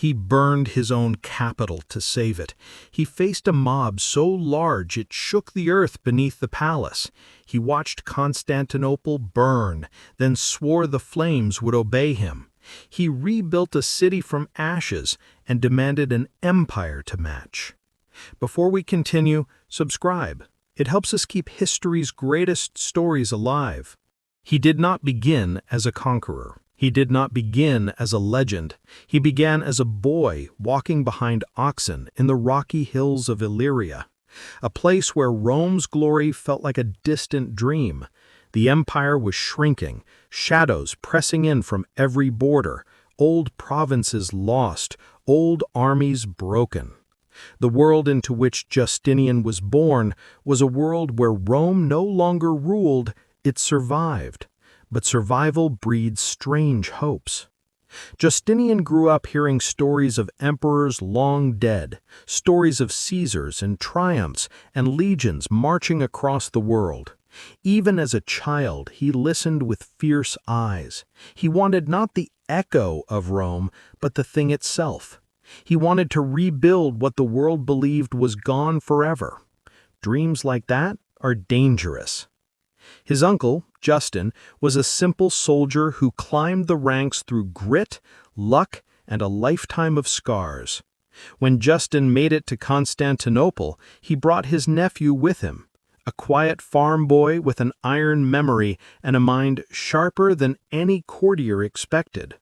He burned his own capital to save it. He faced a mob so large it shook the earth beneath the palace. He watched Constantinople burn, then swore the flames would obey him. He rebuilt a city from ashes and demanded an empire to match. Before we continue, subscribe. It helps us keep history's greatest stories alive. He did not begin as a conqueror. He did not begin as a legend. He began as a boy walking behind oxen in the rocky hills of Illyria, a place where Rome's glory felt like a distant dream. The empire was shrinking, shadows pressing in from every border, old provinces lost, old armies broken. The world into which Justinian was born was a world where Rome no longer ruled, it survived. But survival breeds strange hopes. Justinian grew up hearing stories of emperors long dead, stories of Caesars and triumphs and legions marching across the world. Even as a child, he listened with fierce eyes. He wanted not the echo of Rome, but the thing itself. He wanted to rebuild what the world believed was gone forever. Dreams like that are dangerous. His uncle, Justin, was a simple soldier who climbed the ranks through grit, luck, and a lifetime of scars. When Justin made it to Constantinople, he brought his nephew with him, a quiet farm boy with an iron memory and a mind sharper than any courtier expected.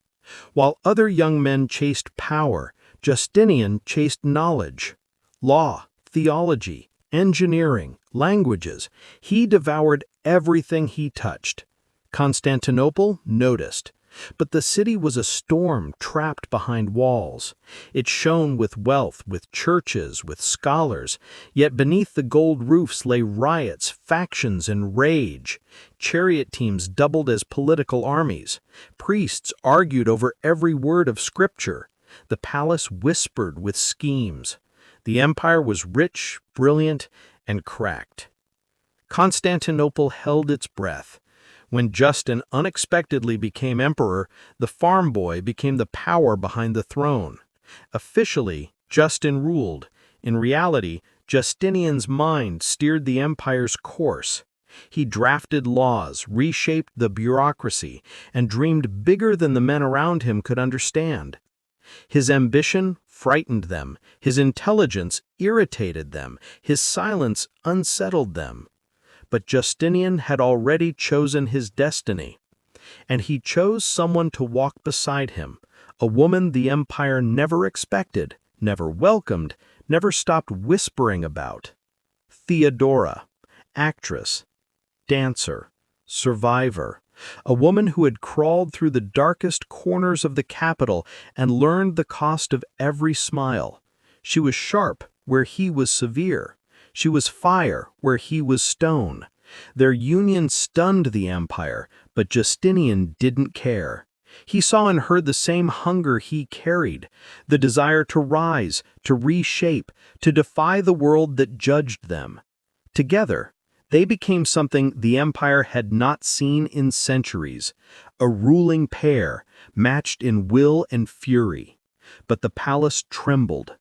While other young men chased power, Justinian chased knowledge, law, theology, engineering, languages. He devoured everything he touched. Constantinople noticed, but the city was a storm trapped behind walls. It shone with wealth, with churches, with scholars, yet beneath the gold roofs lay riots, factions, and rage. Chariot teams doubled as political armies. Priests argued over every word of scripture. The palace whispered with schemes. The empire was rich, brilliant, and cracked. Constantinople held its breath. When Justin unexpectedly became emperor, the farm boy became the power behind the throne. Officially, Justin ruled. In reality, Justinian's mind steered the empire's course. He drafted laws, reshaped the bureaucracy, and dreamed bigger than the men around him could understand. His ambition frightened them, his intelligence irritated them, his silence unsettled them. But Justinian had already chosen his destiny, and he chose someone to walk beside him, a woman the empire never expected, never welcomed, never stopped whispering about. Theodora, actress, dancer, survivor, a woman who had crawled through the darkest corners of the capital and learned the cost of every smile. She was sharp where he was severe. She was fire where he was stone. Their union stunned the empire, but Justinian didn't care. He saw in her the same hunger he carried, the desire to rise, to reshape, to defy the world that judged them. Together, they became something the empire had not seen in centuries, a ruling pair, matched in will and fury. But the palace trembled.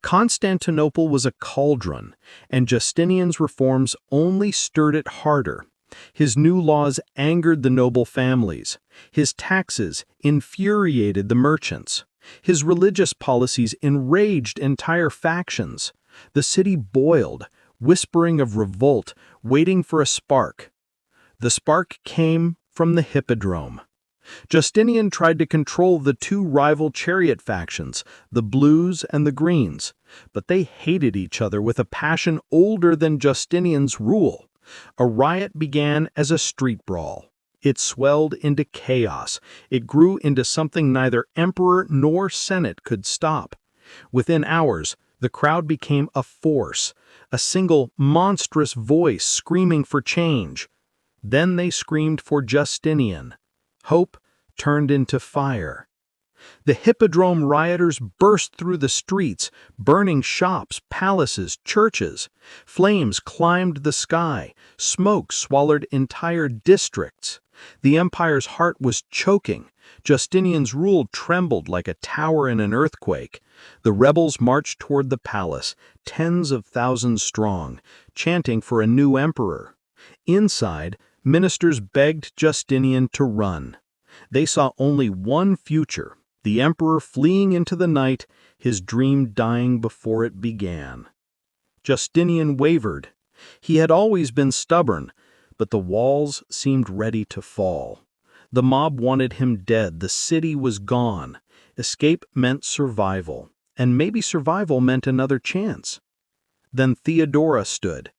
Constantinople was a cauldron, and Justinian's reforms only stirred it harder. His new laws angered the noble families. His taxes infuriated the merchants. His religious policies enraged entire factions. The city boiled, whispering of revolt, waiting for a spark. The spark came from the Hippodrome. Justinian tried to control the two rival chariot factions, the Blues and the Greens, but they hated each other with a passion older than Justinian's rule. A riot began as a street brawl. It swelled into chaos. It grew into something neither emperor nor senate could stop. Within hours, the crowd became a force, a single monstrous voice screaming for change. Then they screamed for Justinian. Hope turned into fire. The Hippodrome rioters burst through the streets, burning shops, palaces, churches. Flames climbed the sky. Smoke swallowed entire districts. The empire's heart was choking, Justinian's rule trembled like a tower in an earthquake. The rebels marched toward the palace, tens of thousands strong, chanting for a new emperor. Inside, ministers begged Justinian to run. They saw only one future, the emperor fleeing into the night, his dream dying before it began. Justinian wavered. He had always been stubborn, but the walls seemed ready to fall. The mob wanted him dead. The city was gone. Escape meant survival, and maybe survival meant another chance. Then Theodora stood.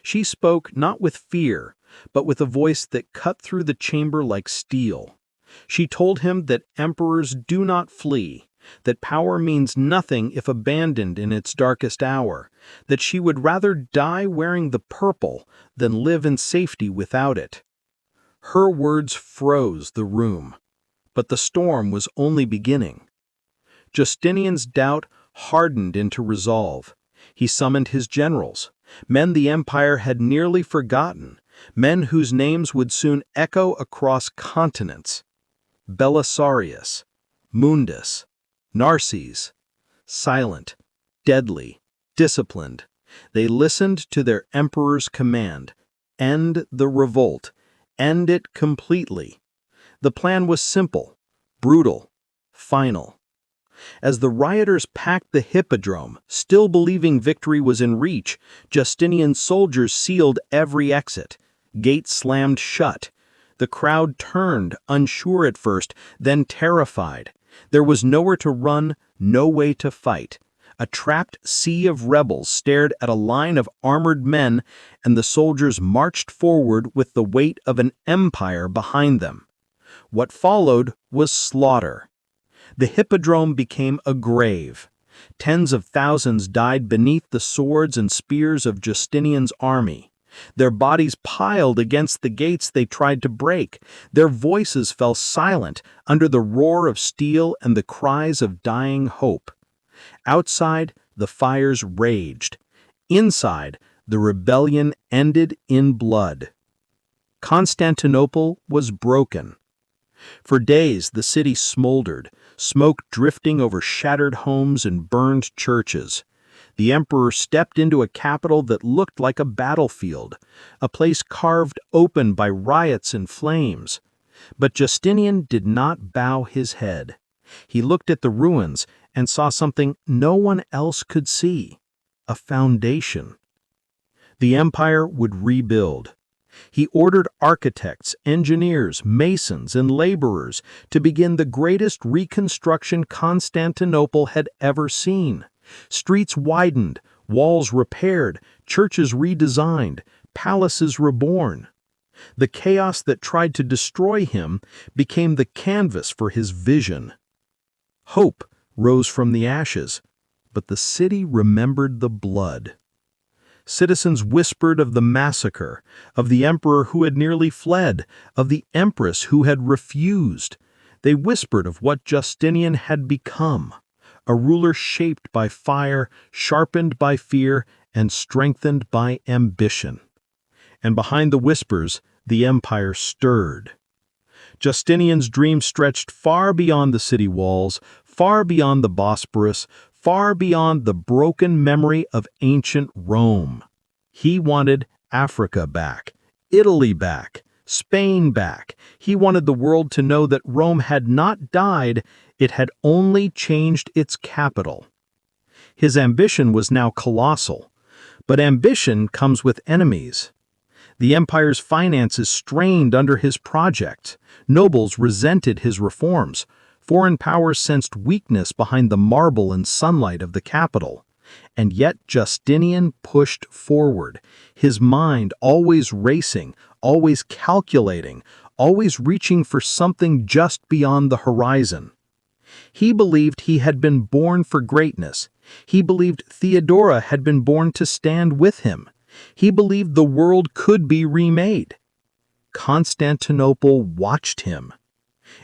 She spoke not with fear, but with a voice that cut through the chamber like steel. She told him that emperors do not flee, that power means nothing if abandoned in its darkest hour, that she would rather die wearing the purple than live in safety without it. Her words froze the room, but the storm was only beginning. Justinian's doubt hardened into resolve. He summoned his generals, men the empire had nearly forgotten, men whose names would soon echo across continents. Belisarius, Mundus, Narses. Silent, deadly, disciplined, they listened to their emperor's command: end the revolt, end it completely. The plan was simple, brutal, final. As the rioters packed the Hippodrome, still believing victory was in reach, Justinian's soldiers sealed every exit. Gates slammed shut. The crowd turned, unsure at first, then terrified. There was nowhere to run, no way to fight. A trapped sea of rebels stared at a line of armored men, and the soldiers marched forward with the weight of an empire behind them. What followed was slaughter. The Hippodrome became a grave. Tens of thousands died beneath the swords and spears of Justinian's army. Their bodies piled against the gates they tried to break. Their voices fell silent under the roar of steel and the cries of dying hope. Outside, the fires raged. Inside, the rebellion ended in blood. Constantinople was broken. For days, the city smoldered, smoke drifting over shattered homes and burned churches. The emperor stepped into a capital that looked like a battlefield, a place carved open by riots and flames. But Justinian did not bow his head. He looked at the ruins and saw something no one else could see: a foundation. The empire would rebuild. He ordered architects, engineers, masons, and laborers to begin the greatest reconstruction Constantinople had ever seen. Streets widened, walls repaired, churches redesigned, palaces reborn. The chaos that tried to destroy him became the canvas for his vision. Hope rose from the ashes, but the city remembered the blood. Citizens whispered of the massacre, of the emperor who had nearly fled, of the empress who had refused. They whispered of what Justinian had become: a ruler shaped by fire, sharpened by fear, and strengthened by ambition. And behind the whispers, the empire stirred. Justinian's dream stretched far beyond the city walls, far beyond the Bosporus, far beyond the broken memory of ancient Rome. He wanted Africa back, Italy back, Spain back. He wanted the world to know that Rome had not died, it had only changed its capital. His ambition was now colossal, but ambition comes with enemies. The empire's finances strained under his project. Nobles resented his reforms. Foreign powers sensed weakness behind the marble and sunlight of the capital. And yet Justinian pushed forward, his mind always racing, always calculating, always reaching for something just beyond the horizon. He believed he had been born for greatness. He believed Theodora had been born to stand with him. He believed the world could be remade. Constantinople watched him.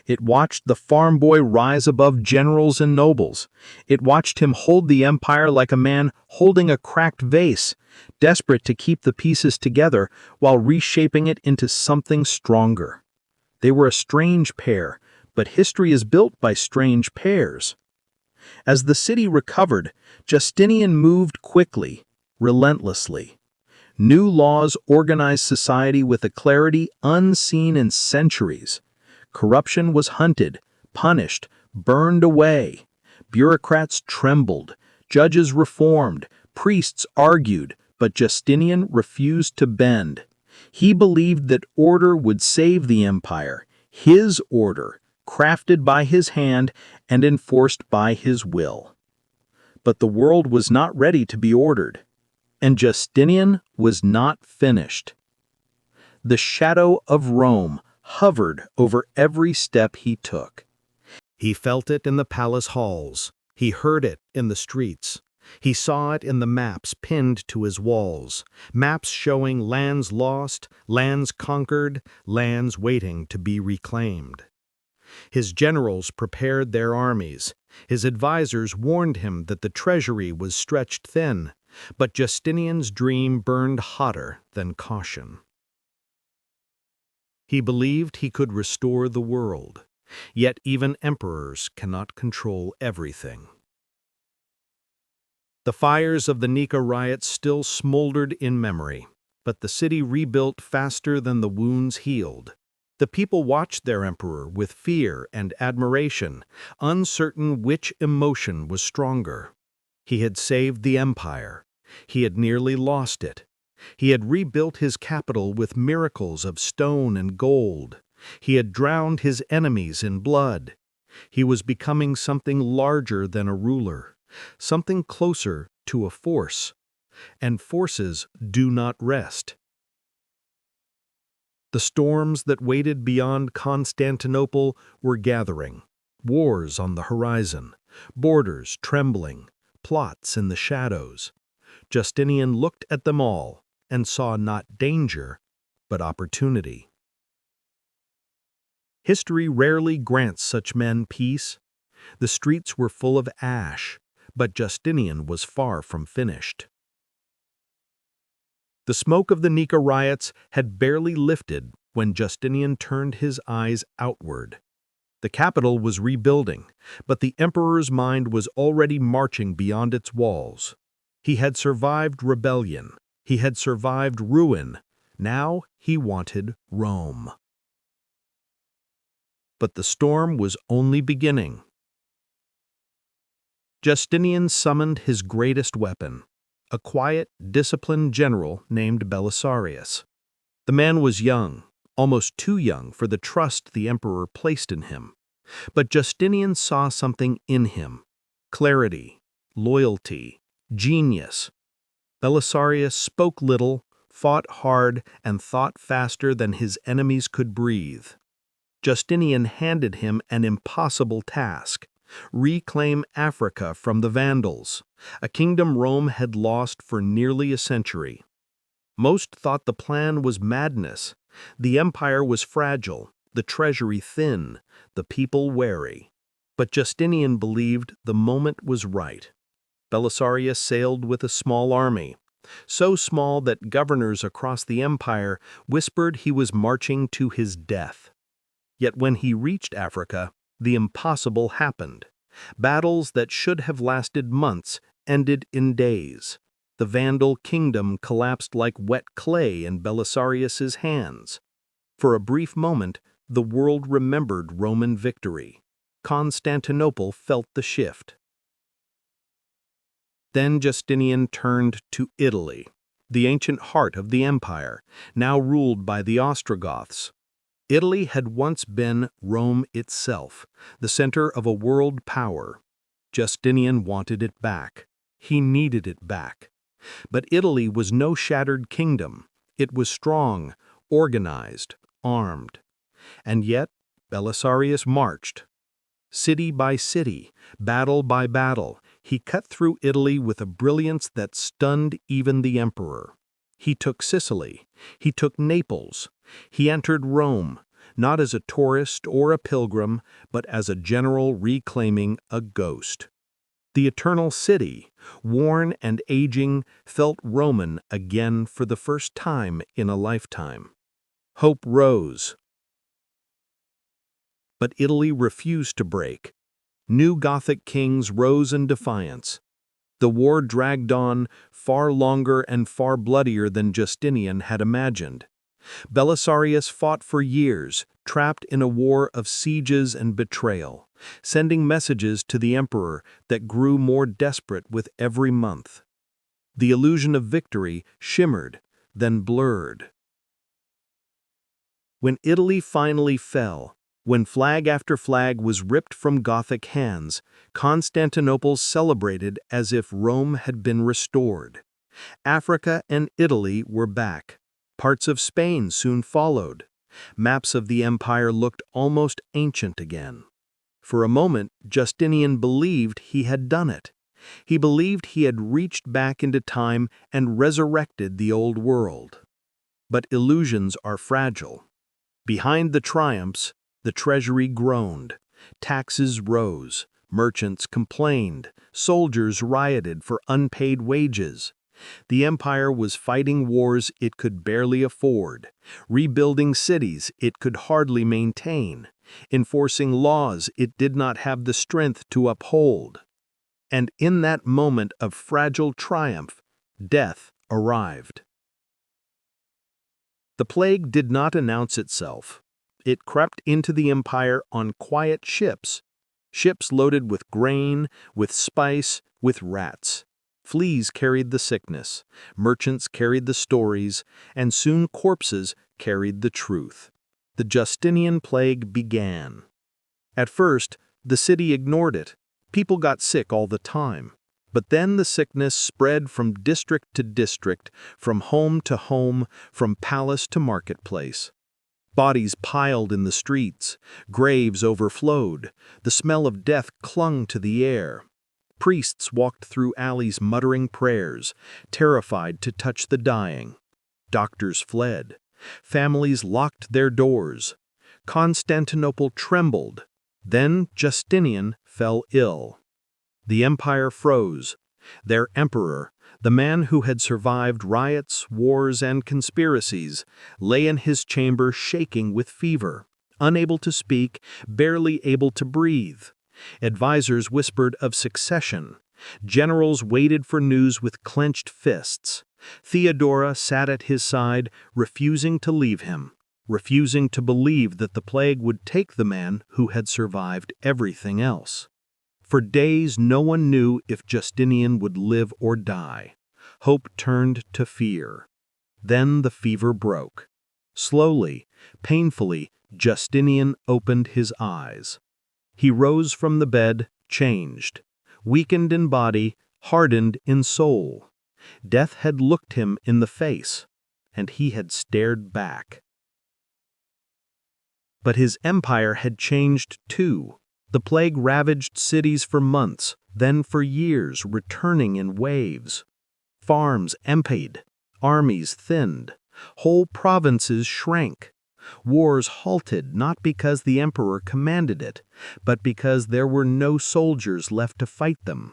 It watched the farm boy rise above generals and nobles. It watched him hold the empire like a man holding a cracked vase, desperate to keep the pieces together while reshaping it into something stronger. They were a strange pair, but history is built by strange pairs. As the city recovered, Justinian moved quickly, relentlessly. New laws organized society with a clarity unseen in centuries. Corruption was hunted, punished, burned away. Bureaucrats trembled, judges reformed, priests argued, but Justinian refused to bend. He believed that order would save the empire, his order, crafted by his hand and enforced by his will. But the world was not ready to be ordered, and Justinian was not finished. The shadow of Rome hovered over every step he took. He felt it in the palace halls. He heard it in the streets. He saw it in the maps pinned to his walls, maps showing lands lost, lands conquered, lands waiting to be reclaimed. His generals prepared their armies. His advisors warned him that the treasury was stretched thin, but Justinian's dream burned hotter than caution. He believed he could restore the world, yet even emperors cannot control everything. The fires of the Nika Riots still smoldered in memory, but the city rebuilt faster than the wounds healed. The people watched their emperor with fear and admiration, uncertain which emotion was stronger. He had saved the empire. He had nearly lost it. He had rebuilt his capital with miracles of stone and gold. He had drowned his enemies in blood. He was becoming something larger than a ruler, something closer to a force. And forces do not rest. The storms that waited beyond Constantinople were gathering, wars on the horizon, borders trembling, plots in the shadows. Justinian looked at them all and saw not danger, but opportunity. History rarely grants such men peace. The streets were full of ash, but Justinian was far from finished. The smoke of the Nika riots had barely lifted when Justinian turned his eyes outward. The capital was rebuilding, but the emperor's mind was already marching beyond its walls. He had survived rebellion. He had survived ruin. Now he wanted Rome. But the storm was only beginning. Justinian summoned his greatest weapon, a quiet, disciplined general named Belisarius. The man was young, almost too young for the trust the emperor placed in him. But Justinian saw something in him: clarity, loyalty, genius. Belisarius spoke little, fought hard, and thought faster than his enemies could breathe. Justinian handed him an impossible task: reclaim Africa from the Vandals, a kingdom Rome had lost for nearly a century. Most thought the plan was madness. The empire was fragile, the treasury thin, the people wary. But Justinian believed the moment was right. Belisarius sailed with a small army, so small that governors across the empire whispered he was marching to his death. Yet when he reached Africa, the impossible happened. Battles that should have lasted months ended in days. The Vandal kingdom collapsed like wet clay in Belisarius's hands. For a brief moment, the world remembered Roman victory. Constantinople felt the shift. Then Justinian turned to Italy, the ancient heart of the empire, now ruled by the Ostrogoths. Italy had once been Rome itself, the center of a world power. Justinian wanted it back. He needed it back. But Italy was no shattered kingdom. It was strong, organized, armed. And yet, Belisarius marched. City by city, battle by battle, he cut through Italy with a brilliance that stunned even the emperor. He took Sicily. He took Naples. He entered Rome, not as a tourist or a pilgrim, but as a general reclaiming a ghost. The eternal city, worn and aging, felt Roman again for the first time in a lifetime. Hope rose. But Italy refused to break. New Gothic kings rose in defiance. The war dragged on, far longer and far bloodier than Justinian had imagined. Belisarius fought for years, trapped in a war of sieges and betrayal, sending messages to the emperor that grew more desperate with every month. The illusion of victory shimmered, then blurred. When Italy finally fell, when flag after flag was ripped from Gothic hands, Constantinople celebrated as if Rome had been restored. Africa and Italy were back. Parts of Spain soon followed. Maps of the empire looked almost ancient again. For a moment, Justinian believed he had done it. He believed he had reached back into time and resurrected the old world. But illusions are fragile. Behind the triumphs, the treasury groaned. Taxes rose. Merchants complained. Soldiers rioted for unpaid wages. The empire was fighting wars it could barely afford, rebuilding cities it could hardly maintain, enforcing laws it did not have the strength to uphold. And in that moment of fragile triumph, death arrived. The plague did not announce itself. It crept into the empire on quiet ships loaded with grain, with spice, with rats. Fleas carried the sickness, merchants carried the stories, and soon corpses carried the truth. The Justinian plague began. At first, the city ignored it. People got sick all the time. But then the sickness spread from district to district, from home to home, from palace to marketplace. Bodies piled in the streets, graves overflowed, the smell of death clung to the air. Priests walked through alleys muttering prayers, terrified to touch the dying. Doctors fled. Families locked their doors. Constantinople trembled. Then Justinian fell ill. The empire froze. Their emperor, the man who had survived riots, wars, and conspiracies, lay in his chamber shaking with fever, unable to speak, barely able to breathe. Advisors whispered of succession. Generals waited for news with clenched fists. Theodora sat at his side, refusing to leave him, refusing to believe that the plague would take the man who had survived everything else. For days no one knew if Justinian would live or die. Hope turned to fear. Then the fever broke. Slowly, painfully, Justinian opened his eyes. He rose from the bed, changed, weakened in body, hardened in soul. Death had looked him in the face, and he had stared back. But his empire had changed too. The plague ravaged cities for months, then for years, returning in waves. Farms emptied, armies thinned, whole provinces shrank. Wars halted not because the emperor commanded it, but because there were no soldiers left to fight them.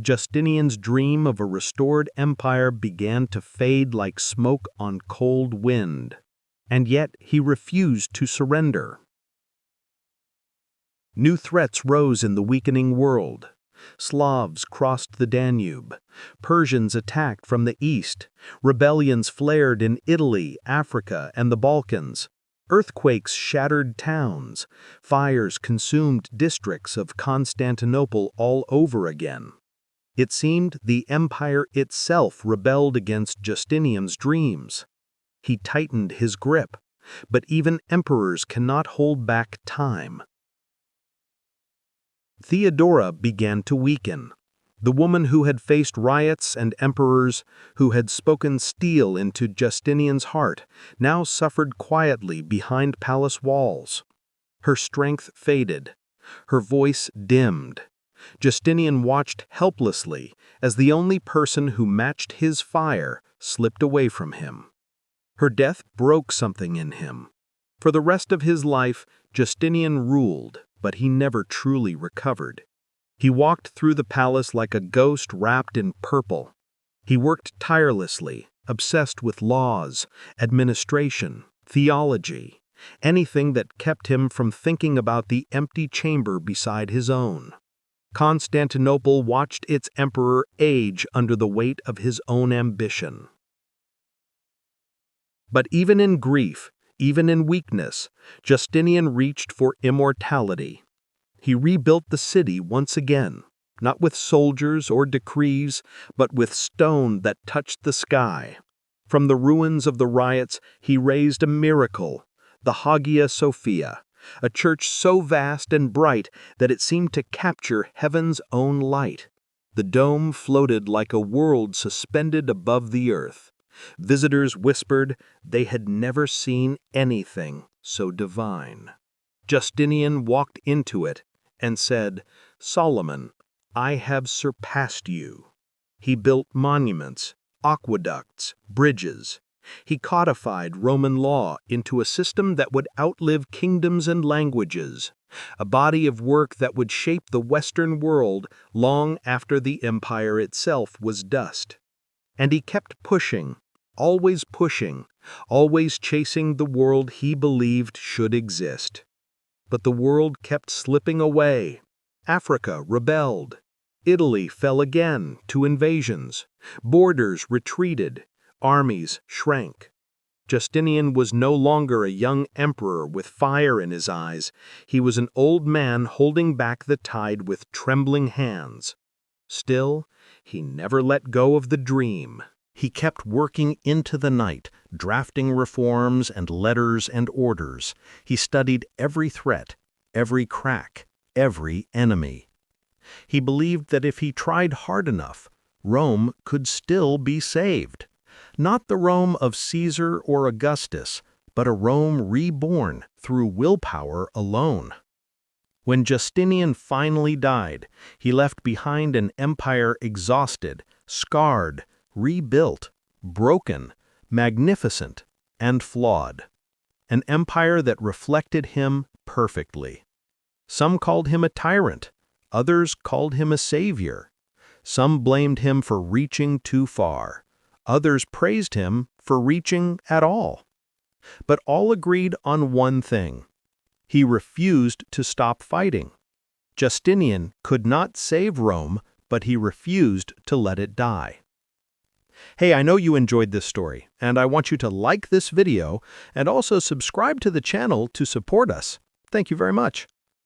Justinian's dream of a restored empire began to fade like smoke on cold wind. And yet he refused to surrender. New threats rose in the weakening world. Slavs crossed the Danube. Persians attacked from the east. Rebellions flared in Italy, Africa, and the Balkans. Earthquakes shattered towns. Fires consumed districts of Constantinople all over again. It seemed the empire itself rebelled against Justinian's dreams. He tightened his grip, but even emperors cannot hold back time. Theodora began to weaken. The woman who had faced riots and emperors, who had spoken steel into Justinian's heart, now suffered quietly behind palace walls. Her strength faded. Her voice dimmed. Justinian watched helplessly as the only person who matched his fire slipped away from him. Her death broke something in him. For the rest of his life, Justinian ruled, but he never truly recovered. He walked through the palace like a ghost wrapped in purple. He worked tirelessly, obsessed with laws, administration, theology. anything that kept him from thinking about the empty chamber beside his own. Constantinople watched its emperor age under the weight of his own ambition. But even in grief, even in weakness, Justinian reached for immortality. He rebuilt the city once again, not with soldiers or decrees, but with stone that touched the sky. From the ruins of the Riots, he raised a miracle, the Hagia Sophia, a church so vast and bright that it seemed to capture heaven's own light. The dome floated like a world suspended above the earth. Visitors whispered they had never seen anything so divine. Justinian walked into it and said, "Solomon, I have surpassed you." He built monuments, aqueducts, bridges. He codified Roman law into a system that would outlive kingdoms and languages, a body of work that would shape the Western world long after the empire itself was dust. And he kept pushing, always chasing the world he believed should exist. But the world kept slipping away. Africa rebelled. Italy fell again to invasions. Borders retreated. Armies shrank. Justinian was no longer a young emperor with fire in his eyes. He was an old man holding back the tide with trembling hands. Still, he never let go of the dream. He kept working into the night, drafting reforms and letters and orders. He studied every threat, every crack, every enemy. He believed that if he tried hard enough, Rome could still be saved. Not the Rome of Caesar or Augustus, but a Rome reborn through willpower alone. When Justinian finally died, he left behind an empire exhausted, scarred, rebuilt, broken, magnificent, and flawed. An empire that reflected him perfectly. Some called him a tyrant, others called him a savior. Some blamed him for reaching too far. Others praised him for reaching at all. But all agreed on one thing. He refused to stop fighting. Justinian could not save Rome, but he refused to let it die. Hey, I know you enjoyed this story, and I want you to like this video and also subscribe to the channel to support us. Thank you very much.